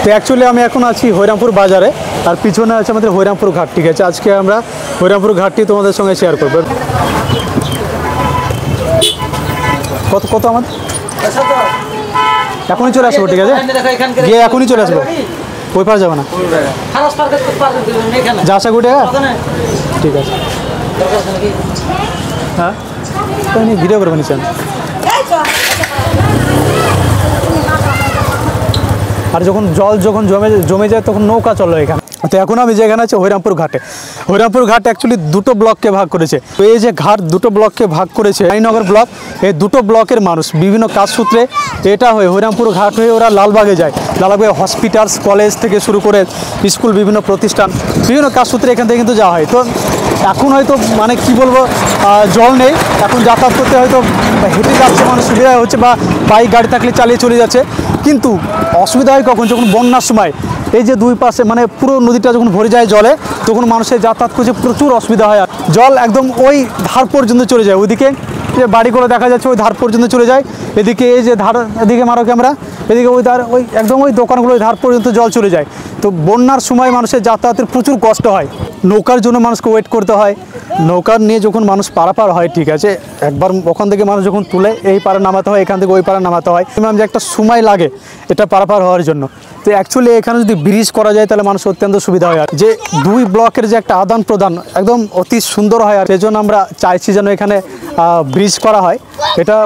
তো অ্যাকচুয়ালি আমি এখন আছি হরিরামপুর বাজারে, আর পিছনে আছে আমাদের হরিরামপুর ঘাট। ঠিক আছে, আজকে আমরা হরিরামপুর ঘাটটি তোমাদের সঙ্গে শেয়ার করবো। কত কত আমাদের এখনই চলে আসবো। ঠিক আছে, গিয়ে এখনই চলে আসবো, ওই পার যাবে না। যা আসা কোটি টাকা? ঠিক আছে, হ্যাঁ ভিডিও করবো নিচ্ছেন। আর যখন জল জমে যায় তখন নৌকা চলো এখানে। তো এখন আমি যেখানে আছি হরিরামপুর ঘাটে। হরিরামপুর ঘাট অ্যাকচুয়ালি দুটো ব্লককে ভাগ করেছে। তো এই যে ঘাট দুটো ব্লককে ভাগ করেছে, রানীনগর ব্লক, এই দুটো ব্লকের মানুষ বিভিন্ন কাজসূত্রে এটা হয়ে হরিরামপুর ঘাট হয়ে ওরা লালবাগে যায়। লালবাগে হসপিটালস, কলেজ থেকে শুরু করে স্কুল, বিভিন্ন প্রতিষ্ঠান, বিভিন্ন কাজসূত্রে এখান থেকে কিন্তু যাওয়া হয়। তো এখন হয়তো মানে কি বলবো, জল নেই, এখন যাতায়াত করতে হয়তো হেঁটে যাচ্ছে মানুষ, সুবিধা হচ্ছে, বা বাইক গাড়ি থাকলে চালিয়ে চলে যাচ্ছে। কিন্তু অসুবিধা হয় কখন? যখন বন্যার সময় এই যে দুই পাশে মানে পুরো নদীটা যখন ভরে যায় জলে, তখন মানুষের যাতায়াত করছে প্রচুর অসুবিধা হয়। আর জল একদম ওই ধার পর্যন্ত চলে যায়। ওইদিকে যে বাড়িগুলো দেখা যাচ্ছে ওই ধার পর্যন্ত চলে যায়। এদিকে এই যে ধার, এদিকে মারো ক্যামেরা, এদিকে ওই ধার, ওই একদম ওই দোকানগুলো ধার পর্যন্ত জল চলে যায়। তো বন্যার সময় মানুষের যাতায়াতের প্রচুর কষ্ট হয়। নৌকার জন্য মানুষকে ওয়েট করতে হয়। নৌকার নিয়ে যখন মানুষ পারাপার হয়, ঠিক আছে, একবার ওখান থেকে মানুষ যখন তুলে এই পাড়ে নামাতে হয়, এখান থেকে ওই পাড়ে নামাতে হয়, মিনিমাম যে একটা সময় লাগে এটা পারাপার হওয়ার জন্য। তো অ্যাকচুয়ালি এখানে যদি ব্রিজ করা যায় তাহলে মানুষ অত্যন্ত সুবিধা হয়। আর যে দুই ব্লকের যে একটা আদান প্রদান একদম অতি সুন্দর হয়, আর সেজন্য আমরা চাইছি যেন এখানে ব্রিজ করা হয়। এটা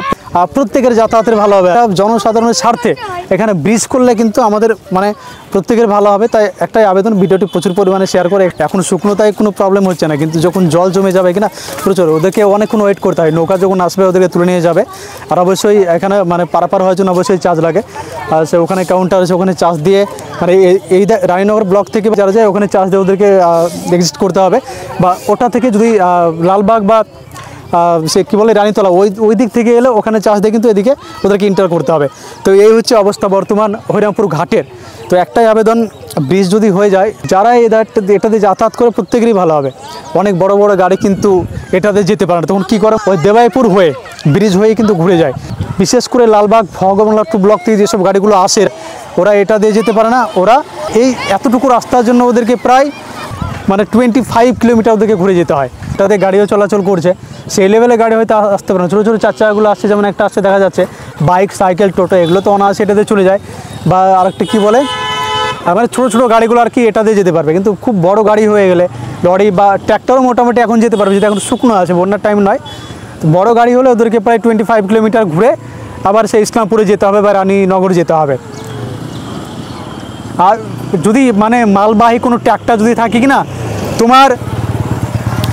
প্রত্যেকের যাতায়াতের ভালো হবে, জনসাধারণের স্বার্থে এখানে ব্রিজ করলে কিন্তু আমাদের মানে প্রত্যেকের ভালো হবে। তাই একটাই আবেদন, ভিডিওটি প্রচুর পরিমাণে শেয়ার করে। এখন শুকনোতায় কোনো প্রবলেম হচ্ছে না, কিন্তু যখন জল জমে যাবে কিনা প্রচুর, ওদেরকে অনেকক্ষণ ওয়েট করতে হয়। নৌকা যখন আসবে ওদেরকে তুলে নিয়ে যাবে। আর অবশ্যই এখানে মানে পারাপার হওয়ার জন্য অবশ্যই চার্জ লাগে। আর সে ওখানে কাউন্টার আছে, ওখানে চার্জ দিয়ে মানে এই রানীনগর ব্লক থেকে যারা যায় ওখানে চার্জ দিয়ে ওদেরকে এক্সিট করতে হবে। বা ওটা থেকে যদি লালবাগ বা সে কী বলে রানীতলা ওই দিক থেকে এলে ওখানে চার্জ দিয়ে কিন্তু এদিকে ওদেরকে ইন্টার করতে হবে। তো এই হচ্ছে অবস্থা বর্তমান হরিরামপুর ঘাটের। তো একটাই আবেদন, ব্রিজ যদি হয়ে যায়, যারা এটাতে যাতায়াত করে প্রত্যেকেরই ভালো হবে। অনেক বড় বড় গাড়ি কিন্তু এটাতে যেতে পারে না, তখন কী করে ওই দেবাইপুর হয়ে ব্রিজ হয়ে কিন্তু ঘুরে যায়। বিশেষ করে লালবাগ, ভগবানলা টু ব্লক থেকে যেসব গাড়িগুলো আসে ওরা এটা দিয়ে যেতে পারে না। ওরা এই এতটুকু রাস্তার জন্য ওদেরকে প্রায় মানে 25 কিলোমিটার ওদেরকে ঘুরে যেতে হয়। এটাতে গাড়িও চলাচল করছে, সেই লেভেলে গাড়ি হয়তো আসতে পারে না। ছোটো ছোটো চার চাকাগুলো আসছে, যেমন একটা আসছে দেখা যাচ্ছে, বাইক, সাইকেল, টোটো, এগুলো তো অনায়াসে এটাতে চলে যায়। বা আরেকটা কী বলে মানে ছোটো ছোটো গাড়িগুলো আর কি এটাতে যেতে পারবে। কিন্তু খুব বড় গাড়ি হয়ে গেলে লরি বা ট্র্যাক্টরও মোটামুটি এখন যেতে পারবে, যেটা এখন শুকনো আছে, বন্যার টাইম নয়। তো বড় গাড়ি হলে ওদেরকে প্রায় 25 কিলোমিটার ঘুরে আবার সেই ইসলামপুরে যেতে হবে বা রানীনগর যেতে হবে। আর যদি মানে মালবাহী কোনো ট্র্যাক্টর যদি থাকে কি না, তোমার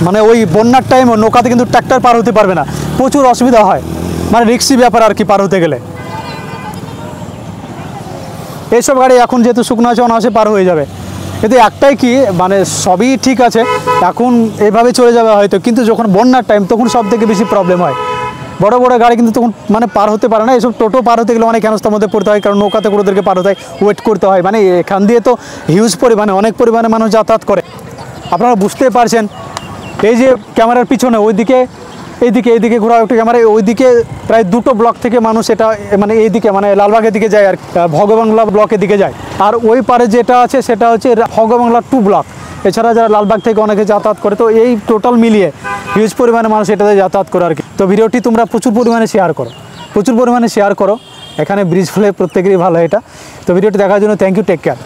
মানে ওই বন্যার টাইমে নৌকাতে কিন্তু ট্র্যাক্টর পার হতে পারবে না, প্রচুর অসুবিধা হয়, মানে রিক্সি ব্যাপার আর কি পার হতে গেলে। এইসব গাড়ি এখন যেহেতু শুকনো আছে অনায়াসে পার হয়ে যাবে। কিন্তু একটাই কি মানে সবই ঠিক আছে, এখন এভাবে চলে যাবে হয়তো, কিন্তু যখন বন্যার টাইম তখন সব থেকে বেশি প্রবলেম হয়। বড় বড় গাড়ি কিন্তু তখন মানে পার হতে পারে না। এসব টোটো পার হতে গেলে অনেক হেনস্থার মধ্যে পড়তে হয়, কারণ নৌকাতে করে ওদেরকে পার হতে হয়, ওয়েট করতে হয়। মানে এখান দিয়ে তো হিউজ পরিমাণে অনেক পরিমাণে মানুষ যাতায়াত করে, আপনারা বুঝতে পারছেন। এই যে ক্যামেরার পিছনে ওইদিকে এইদিকে ঘোরা একটু ক্যামেরা, ওইদিকে প্রায় দুটো ব্লক থেকে মানুষ এটা মানে এইদিকে মানে লালবাগের দিকে যায় আর ভগবানলা ব্লকের দিকে যায়। আর ওই পারে যেটা আছে সেটা হচ্ছে ভগবানলা 2 ব্লক। এছাড়া যারা লালবাগ থেকে অনেকে যাতায়াত করে, তো এই টোটাল মিলিয়ে হিউজ পরিমাণে মানুষ এটাতে যাতায়াত করে আর কি। তো ভিডিওটি তোমরা প্রচুর পরিমাণে শেয়ার করো, এখানে ব্রিজ হলে প্রত্যেকেরই ভালো এটা। তো ভিডিওটি দেখার জন্য থ্যাংক ইউ, টেক কেয়ার।